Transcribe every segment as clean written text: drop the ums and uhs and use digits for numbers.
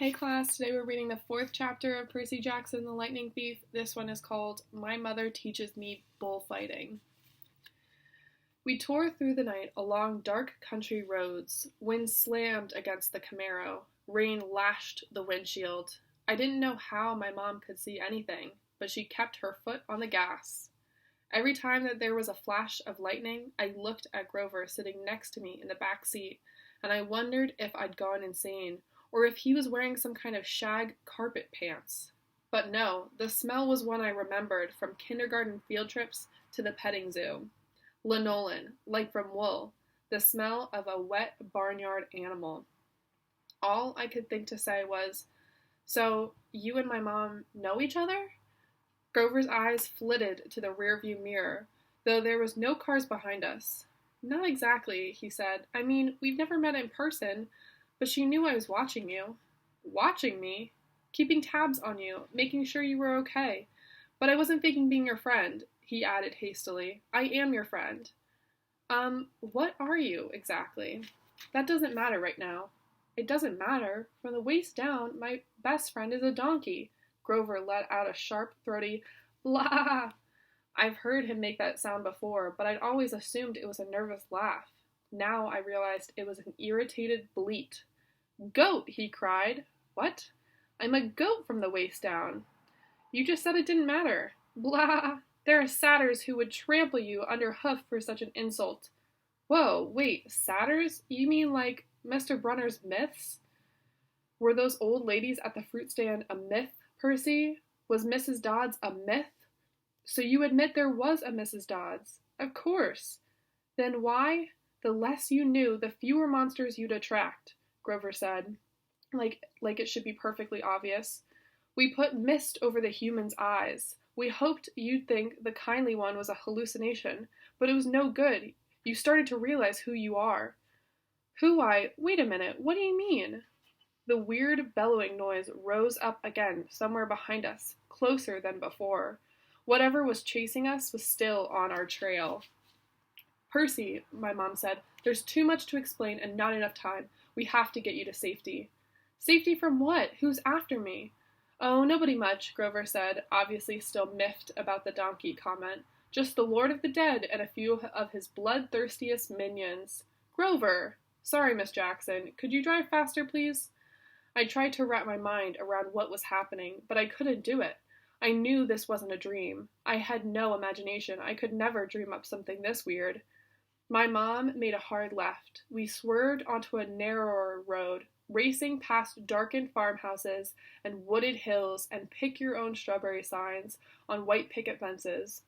Hey class, today we're reading the fourth chapter of Percy Jackson the Lightning Thief. This one is called My Mother Teaches Me Bullfighting. We tore through the night along dark country roads. Wind slammed against the Camaro. Rain lashed the windshield. I didn't know how my mom could see anything, but she kept her foot on the gas. Every time that there was a flash of lightning, I looked at Grover sitting next to me in the back seat, and I wondered if I'd gone insane, or if he was wearing some kind of shag carpet pants. But no, the smell was one I remembered from kindergarten field trips to the petting zoo. Linoleum, like from wool, the smell of a wet barnyard animal. All I could think to say was, "So, you and my mom know each other?" Grover's eyes flitted to the rearview mirror, though there was no cars behind us. "Not exactly," he said. "I mean, we've never met in person, but she knew I was watching you." "Watching me?" "Keeping tabs on you, making sure you were okay. But I wasn't faking being your friend," he added hastily. "I am your friend." What are you, exactly?" "That doesn't matter right now." "It doesn't matter. From the waist down, my best friend is a donkey." Grover let out a sharp, throaty blah. I've heard him make that sound before, but I'd always assumed it was a nervous laugh. Now I realized it was an irritated bleat. "Goat!" he cried. "What?" "I'm a goat from the waist down." "You just said it didn't matter." "Blah! There are satyrs who would trample you under hoof for such an insult." "Whoa, wait, satyrs? You mean like Mr. Brunner's myths?" "Were those old ladies at the fruit stand a myth, Percy? Was Mrs. Dodds a myth?" "So you admit there was a Mrs. Dodds?" "Of course." "Then why?" "The less you knew, the fewer monsters you'd attract," Grover said, like it should be perfectly obvious. "We put mist over the human's eyes. We hoped you'd think the kindly one was a hallucination, but it was no good. You started to realize who you are." Wait a minute, what do you mean?" The weird bellowing noise rose up again somewhere behind us, closer than before. Whatever was chasing us was still on our trail. "Percy," my mom said, "there's too much to explain and not enough time. We have to get you to safety." "Safety from what? Who's after me?" "Oh, nobody much," Grover said, obviously still miffed about the donkey comment. "Just the Lord of the Dead and a few of his bloodthirstiest minions." "Grover!" "Sorry, Miss Jackson. Could you drive faster, please?" I tried to wrap my mind around what was happening, but I couldn't do it. I knew this wasn't a dream. I had no imagination. I could never dream up something this weird. My mom made a hard left. We swerved onto a narrower road, racing past darkened farmhouses and wooded hills and pick-your-own-strawberry signs on white picket fences.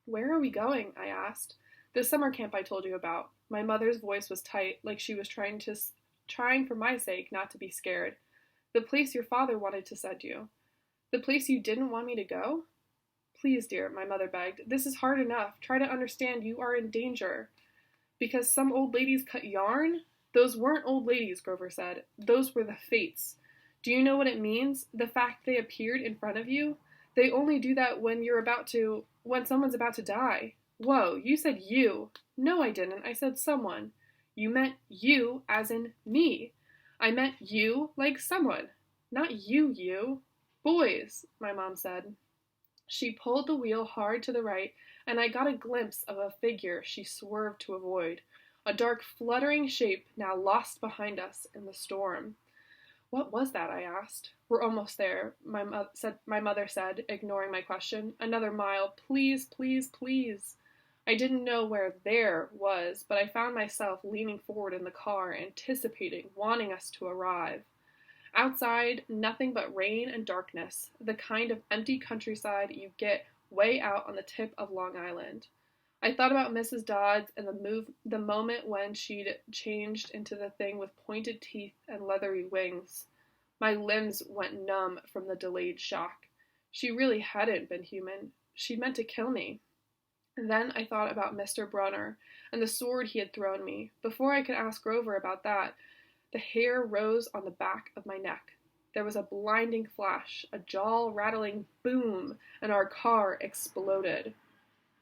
"Where are we going?" I asked. "The summer camp I told you about." My mother's voice was tight, like she was trying for my sake not to be scared. "The place your father wanted to send you." "The place you didn't want me to go?" "Please, dear," my mother begged. "This is hard enough. Try to understand you are in danger." "Because some old ladies cut yarn?" "Those weren't old ladies," Grover said. "Those were the Fates. Do you know what it means? The fact they appeared in front of you? They only do that when someone's about to die." "Whoa, you said you." "No, I didn't. I said someone." "You meant you as in me." "I meant you like someone. Not you. Boys," my mom said. She pulled the wheel hard to the right, and I got a glimpse of a figure she swerved to avoid, a dark, fluttering shape now lost behind us in the storm. "What was that?" I asked. "We're almost there," my mother said, ignoring my question. "Another mile, please, please, please." I didn't know where "there" was, but I found myself leaning forward in the car, anticipating, wanting us to arrive. Outside, nothing but rain and darkness, the kind of empty countryside you get way out on the tip of Long Island. I thought about Mrs. Dodds and the moment when she'd changed into the thing with pointed teeth and leathery wings. My limbs went numb from the delayed shock. She really hadn't been human. She'd meant to kill me. And then I thought about Mr. Brunner and the sword he had thrown me. Before I could ask Grover about that, the hair rose on the back of my neck. There was a blinding flash, a jaw-rattling boom, and our car exploded.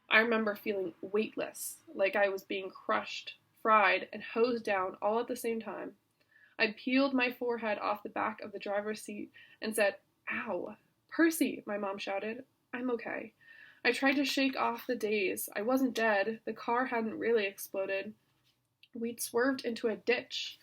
I remember feeling weightless, like I was being crushed, fried, and hosed down all at the same time. I peeled my forehead off the back of the driver's seat and said, "Ow." "Percy," my mom shouted. "I'm okay." I tried to shake off the daze. I wasn't dead. The car hadn't really exploded. We'd swerved into a ditch.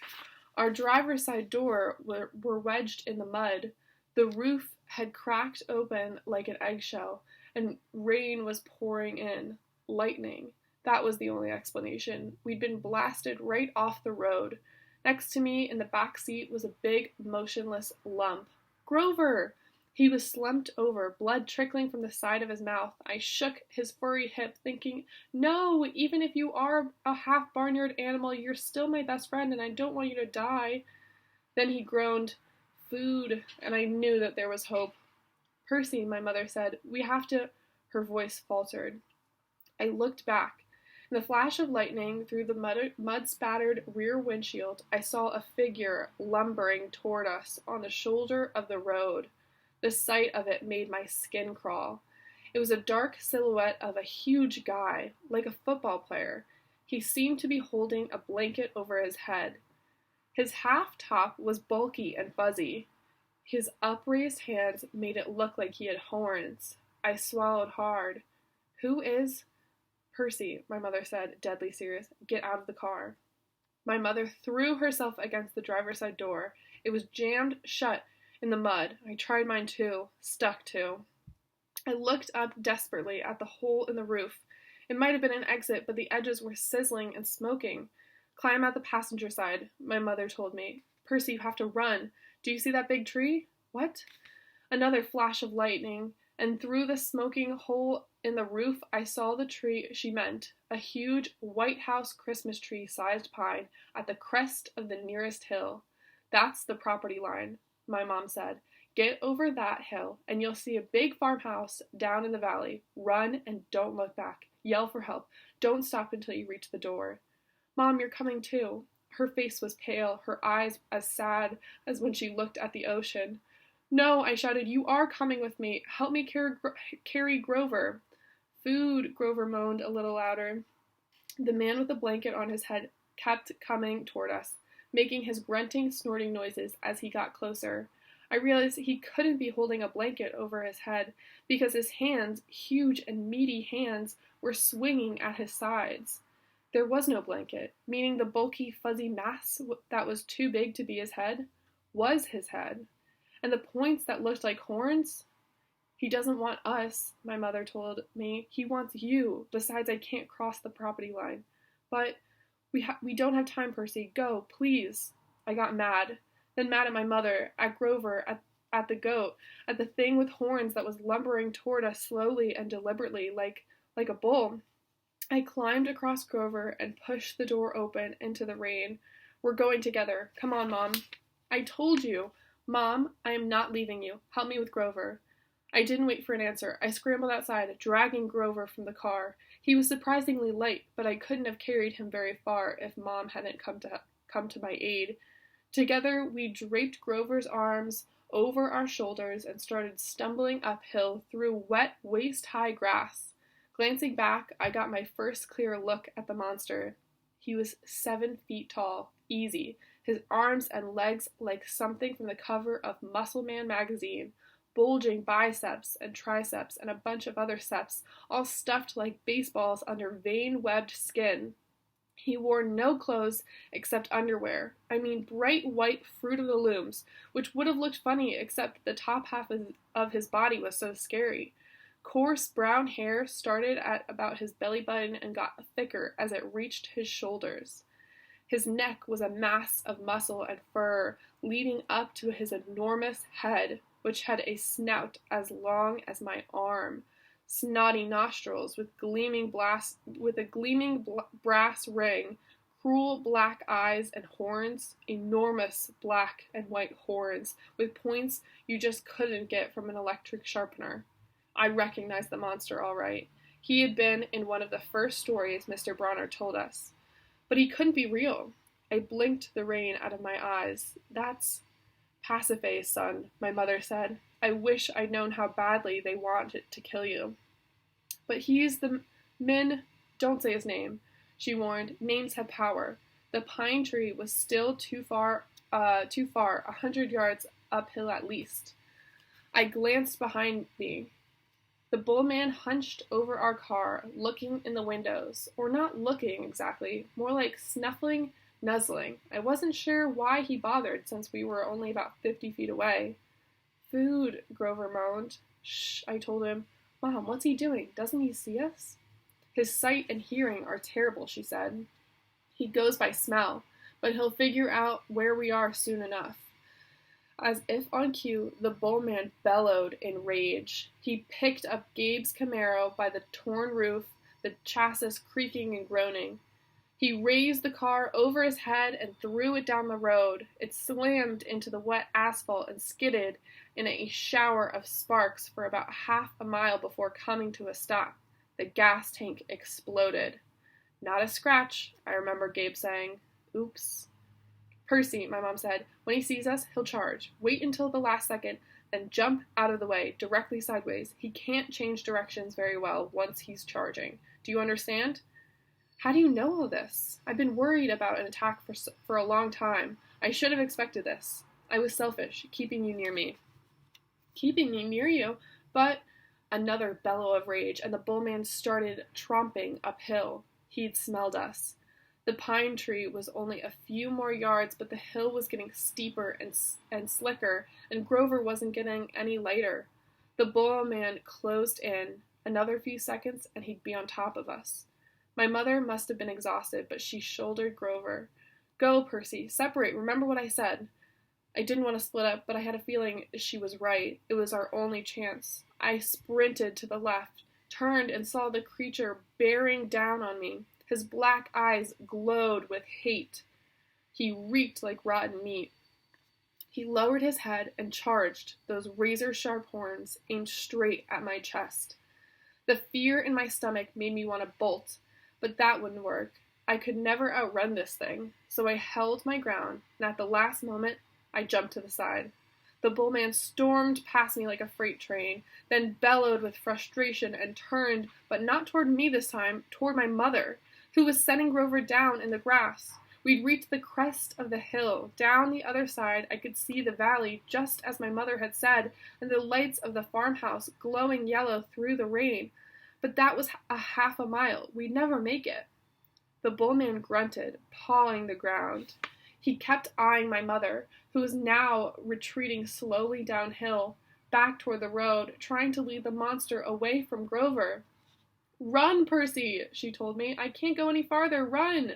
Our driver's side door were wedged in the mud. The roof had cracked open like an eggshell, and rain was pouring in. Lightning. That was the only explanation. We'd been blasted right off the road. Next to me in the back seat was a big, motionless lump. "Grover!" He was slumped over, blood trickling from the side of his mouth. I shook his furry hip, thinking, "No, even if you are a half-barnyard animal, you're still my best friend, and I don't want you to die." Then he groaned, "Food," and I knew that there was hope. "Percy," my mother said, "we have to—" Her voice faltered. I looked back. In the flash of lightning through the mud-spattered rear windshield, I saw a figure lumbering toward us on the shoulder of the road. The sight of it made my skin crawl. It was a dark silhouette of a huge guy, like a football player. He seemed to be holding a blanket over his head. His half-top was bulky and fuzzy. His upraised hands made it look like he had horns. I swallowed hard. "Who is—" "Percy," my mother said, deadly serious. "Get out of the car." My mother threw herself against the driver's side door. It was jammed shut in the mud. I tried mine too. Stuck to. I looked up desperately at the hole in the roof. It might have been an exit, but the edges were sizzling and smoking. "Climb out the passenger side," my mother told me. "Percy, you have to run. Do you see that big tree?" "What?" Another flash of lightning, and through the smoking hole in the roof I saw the tree she meant, a huge White House Christmas tree-sized pine at the crest of the nearest hill. "That's the property line," my mom said. "Get over that hill, and you'll see a big farmhouse down in the valley. Run and don't look back. Yell for help. Don't stop until you reach the door." "Mom, you're coming too." Her face was pale, her eyes as sad as when she looked at the ocean. "No," I shouted, "you are coming with me. Help me carry Grover." "Food," Grover moaned a little louder. The man with the blanket on his head kept coming toward us, making his grunting, snorting noises as he got closer. I realized he couldn't be holding a blanket over his head because his hands, huge and meaty hands, were swinging at his sides. There was no blanket, meaning the bulky, fuzzy mass that was too big to be his head was his head. And the points that looked like horns? "He doesn't want us," my mother told me. "He wants you. Besides, I can't cross the property line." "But we don't have time, Percy. Go, please." I got mad. Then mad at my mother, at Grover, at the goat, at the thing with horns that was lumbering toward us slowly and deliberately, like a bull. I climbed across Grover and pushed the door open into the rain. "We're going together. Come on, Mom." "I told you." "Mom, I am not leaving you. Help me with Grover." I didn't wait for an answer. I scrambled outside, dragging Grover from the car. He was surprisingly light, but I couldn't have carried him very far if Mom hadn't come to my aid. Together, we draped Grover's arms over our shoulders and started stumbling uphill through wet, waist-high grass. Glancing back, I got my first clear look at the monster. He was 7 feet tall, easy, his arms and legs like something from the cover of Muscle Man magazine, bulging biceps and triceps and a bunch of other seps, all stuffed like baseballs under vein-webbed skin. He wore no clothes except underwear. I mean bright white Fruit of the Looms, which would have looked funny except that the top half of his body was so scary. Coarse brown hair started at about his belly button and got thicker as it reached his shoulders. His neck was a mass of muscle and fur leading up to his enormous head, which had a snout as long as my arm, snotty nostrils with a gleaming brass ring, cruel black eyes and horns, enormous black and white horns with points you just couldn't get from an electric sharpener. I recognized the monster all right. He had been in one of the first stories Mr. Bronner told us. But he couldn't be real. I blinked the rain out of my eyes. "That's Pasiphae, son," my mother said. "I wish I'd known how badly they wanted to kill you." "But he's the don't say his name," she warned. "Names have power." The pine tree was still too far too far, 100 yards uphill at least. I glanced behind me. The bullman hunched over our car, looking in the windows. Or not looking, exactly. More like snuffling, nuzzling. I wasn't sure why he bothered, since we were only about 50 feet away. Food, Grover moaned. Shh, I told him. Mom, what's he doing? Doesn't he see us? His sight and hearing are terrible, she said. He goes by smell, but he'll figure out where we are soon enough. As if on cue, the bullman bellowed in rage. He picked up Gabe's Camaro by the torn roof, the chassis creaking and groaning. He raised the car over his head and threw it down the road. It slammed into the wet asphalt and skidded in a shower of sparks for about half a mile before coming to a stop. The gas tank exploded. Not a scratch, I remember Gabe saying. Oops. Percy, my mom said, when he sees us, he'll charge. Wait until the last second, then jump out of the way, directly sideways. He can't change directions very well once he's charging. Do you understand? How do you know all this? I've been worried about an attack for a long time. I should have expected this. I was selfish, keeping you near me. Keeping me near you? But another bellow of rage, and the bullman started tromping uphill. He'd smelled us. The pine tree was only a few more yards, but the hill was getting steeper and slicker, and Grover wasn't getting any lighter. The bullman closed in. Another few seconds, and he'd be on top of us. My mother must have been exhausted, but she shouldered Grover. Go, Percy, separate, remember what I said. I didn't want to split up, but I had a feeling she was right. It was our only chance. I sprinted to the left, turned and saw the creature bearing down on me. His black eyes glowed with hate. He reeked like rotten meat. He lowered his head and charged, those razor-sharp horns aimed straight at my chest. The fear in my stomach made me want to bolt, but that wouldn't work. I could never outrun this thing, so I held my ground, and at the last moment, I jumped to the side. The bullman stormed past me like a freight train, then bellowed with frustration and turned, but not toward me this time, toward my mother, who was setting Grover down in the grass. We'd reached the crest of the hill. Down the other side, I could see the valley, just as my mother had said, and the lights of the farmhouse glowing yellow through the rain. But that was a half a mile. We'd never make it. The bullman grunted, pawing the ground. He kept eyeing my mother, who was now retreating slowly downhill, back toward the road, trying to lead the monster away from Grover. Run, Percy, she told me. I can't go any farther. Run!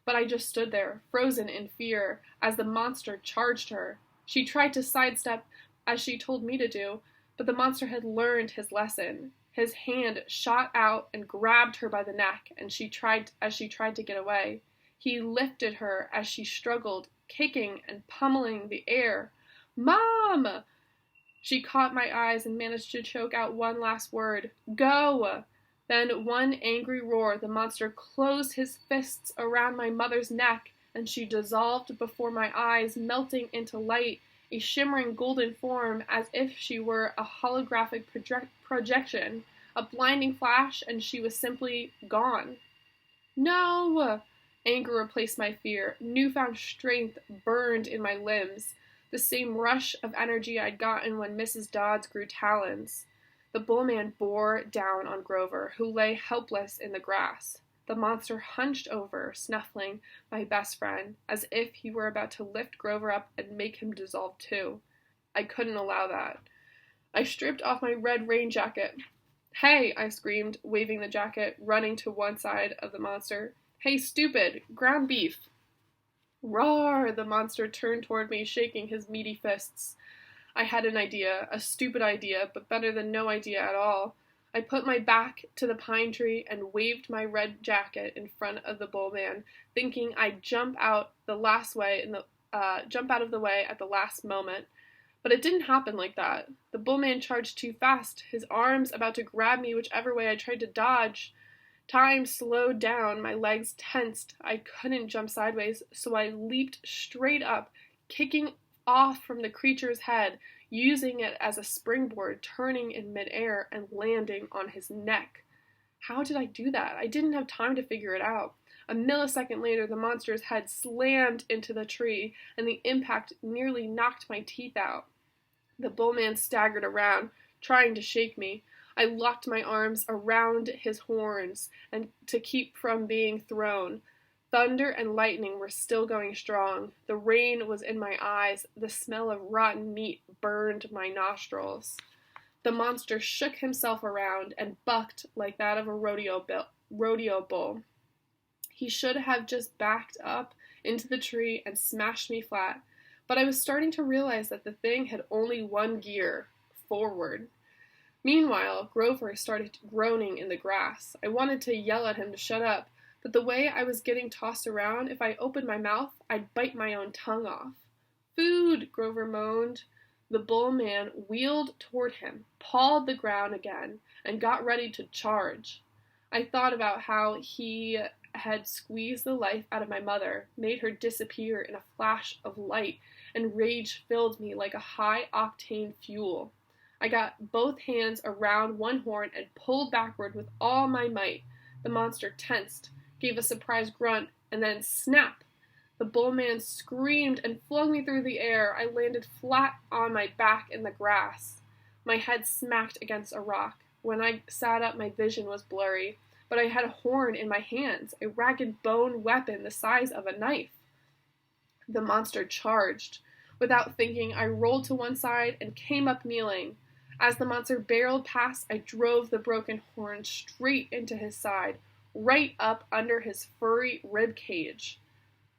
But I just stood there, frozen in fear, as the monster charged her. She tried to sidestep, as she told me to do, but the monster had learned his lesson. His hand shot out and grabbed her by the neck, and she tried to get away. He lifted her as she struggled, kicking and pummeling the air. Mom! She caught my eyes and managed to choke out one last word. Go! Then, one angry roar, the monster closed his fists around my mother's neck, and she dissolved before my eyes, melting into light, a shimmering golden form as if she were a holographic projection. A blinding flash, and she was simply gone. No! Anger replaced my fear. Newfound strength burned in my limbs, the same rush of energy I'd gotten when Mrs. Dodds grew talons. The bullman bore down on Grover, who lay helpless in the grass. The monster hunched over, snuffling my best friend, as if he were about to lift Grover up and make him dissolve too. I couldn't allow that. I stripped off my red rain jacket. Hey, I screamed, waving the jacket, running to one side of the monster. Hey, stupid! Ground beef! Roar! The monster turned toward me, shaking his meaty fists. I had an idea, a stupid idea, but better than no idea at all. I put my back to the pine tree and waved my red jacket in front of the bullman, thinking I'd jump out of the way at the last moment. But it didn't happen like that. The bullman charged too fast, his arms about to grab me whichever way I tried to dodge. Time slowed down, my legs tensed. I couldn't jump sideways, so I leaped straight up, kicking off from the creature's head, using it as a springboard, turning in midair and landing on his neck. How did I do that? I didn't have time to figure it out. A millisecond later, the monster's head slammed into the tree, and the impact nearly knocked my teeth out. The bullman staggered around, trying to shake me. I locked my arms around his horns and to keep from being thrown. Thunder and lightning were still going strong. The rain was in my eyes. The smell of rotten meat burned my nostrils. The monster shook himself around and bucked like that of a rodeo bull. He should have just backed up into the tree and smashed me flat, but I was starting to realize that the thing had only one gear, forward. Meanwhile, Grover started groaning in the grass. I wanted to yell at him to shut up, but the way I was getting tossed around, if I opened my mouth, I'd bite my own tongue off. "Food," Grover moaned. The bull man wheeled toward him, pawed the ground again, and got ready to charge. I thought about how he had squeezed the life out of my mother, made her disappear in a flash of light, and rage filled me like a high-octane fuel. I got both hands around one horn and pulled backward with all my might. The monster tensed, gave a surprised grunt, and then snap! The bullman screamed and flung me through the air. I landed flat on my back in the grass. My head smacked against a rock. When I sat up, my vision was blurry, but I had a horn in my hands, a ragged bone weapon the size of a knife. The monster charged. Without thinking, I rolled to one side and came up kneeling. As the monster barreled past, I drove the broken horn straight into his side, right up under his furry rib cage.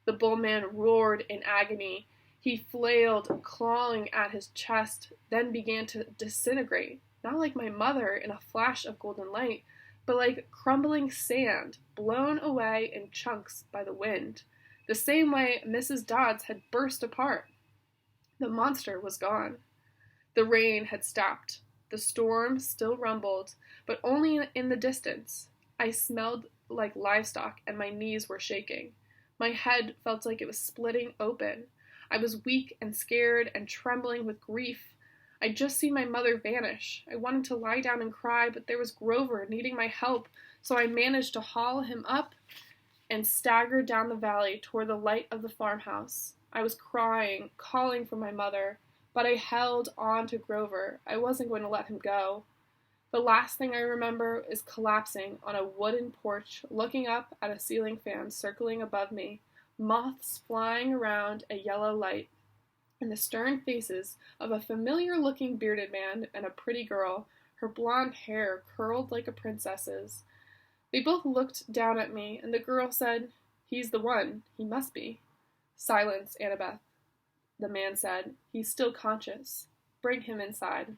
The bullman roared in agony. He flailed, clawing at his chest, then began to disintegrate, not like my mother in a flash of golden light, but like crumbling sand, blown away in chunks by the wind, the same way Mrs. Dodds had burst apart. The monster was gone. The rain had stopped. The storm still rumbled, but only in the distance. I smelled like livestock, and my knees were shaking. My head felt like it was splitting open. I was weak and scared and trembling with grief. I'd just seen my mother vanish. I wanted to lie down and cry, but there was Grover needing my help, so I managed to haul him up and staggered down the valley toward the light of the farmhouse. I was crying, calling for my mother, but I held on to Grover. I wasn't going to let him go. The last thing I remember is collapsing on a wooden porch, looking up at a ceiling fan circling above me, moths flying around a yellow light, and the stern faces of a familiar-looking bearded man and a pretty girl, her blonde hair curled like a princess's. They both looked down at me, and the girl said, "He's the one. He must be." "Silence, Annabeth," the man said. "He's still conscious. Bring him inside."